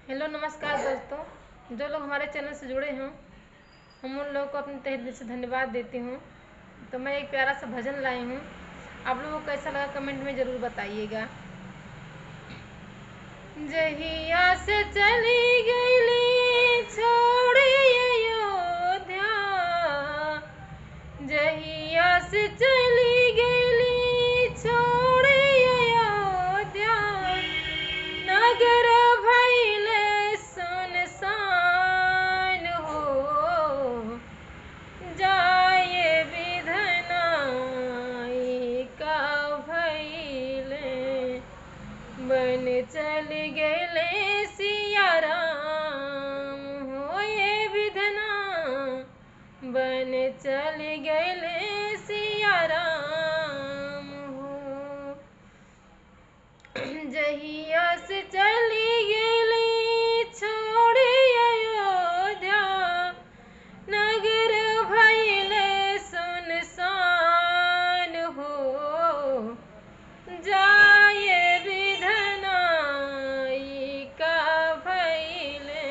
Hello नमस्कार दोस्तों, जो लोग हमारे चैनल से जुड़े हों हम उन लोगों को अपने तहे दिल से धन्यवाद देती हूँ। तो मैं एक प्यारा सा भजन लाई हूँ, आप लोगों को कैसा लगा कमेंट में ज़रूर बताइएगा। जहिया से चली गईली छोड़ी अयोध्या, जहिया से चली गईली छोड़ी अयोध्या, नगर भइले सुनसान हो, जाए विधनाई का भइले, बन चल गए सिया राम हो, ये विधना बन चल गए सिया राम हो। जहिया से चली गेली छोड़ी अयोध्या, नगर भइले सुनसान हो, जाए विधनाई का भइले,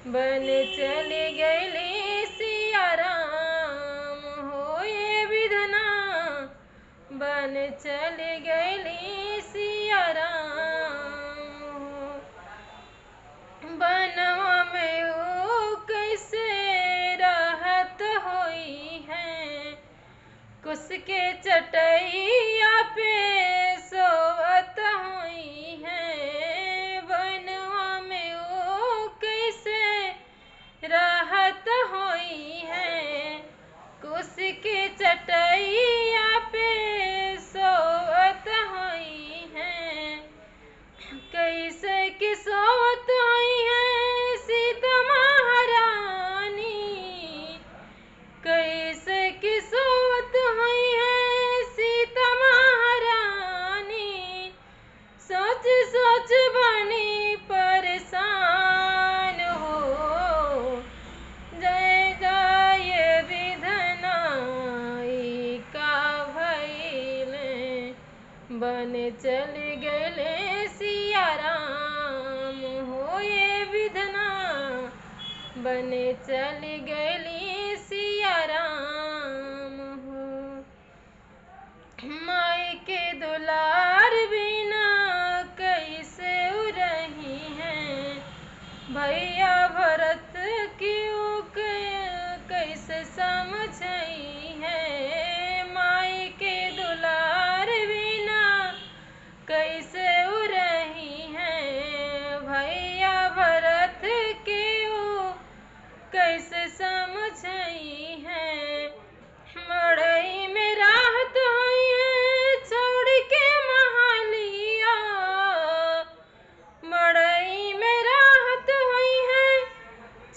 बन चली गईली सिया राम हो, ये विधना बन चली गईली सिया राम हो। बनवा में वो कैसे रहत होई है, कुस के चटैया पे सोवत हुई है, बनवा में वो कैसे रहत होई है, कुस के चटैया पे सोवत हुई है, कैसे की सोवत हुई है सीता महारानी, कैसे की सोवत हुई है सीता महारानी, सोच सोच बनी परेशान हो, जय जय विधनाई का भइले, बन चल गए सिया राम हो, ये विधना बन चल गईली सिया राम हो। माई के दुलार बिना कैसे रही हैं, भैया भरत क्यों कैसे समझई है, माई के दुलार बिना कैसे रही हैं, भैया भरत क्यों कैसे समझई है, मड़ई में राहत हुई है छोड़ के महालिया, मड़ई में राहत हुई है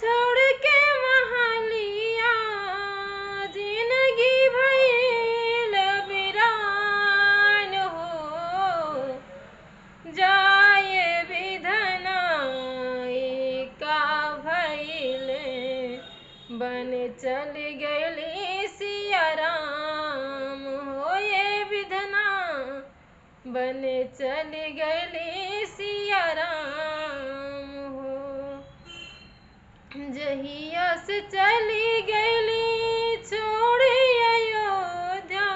छोड़ के महालिया, जिंदगी भइल वीरान हो, जाए विधनाई का भइले, बन चल गईली सिया राम हो, ये विधना बन चल गईली सिया राम हो। जहिया से चली गईली छोड़ी अयोध्या,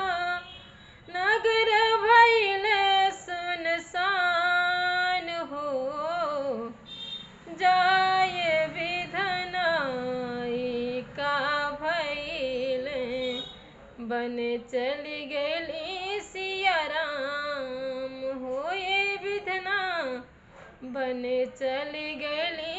नगर भइले सुनसान हो, जाए विधनाई का भइले, बन चली गईली सिया राम हो, ये विधना बन चली गईली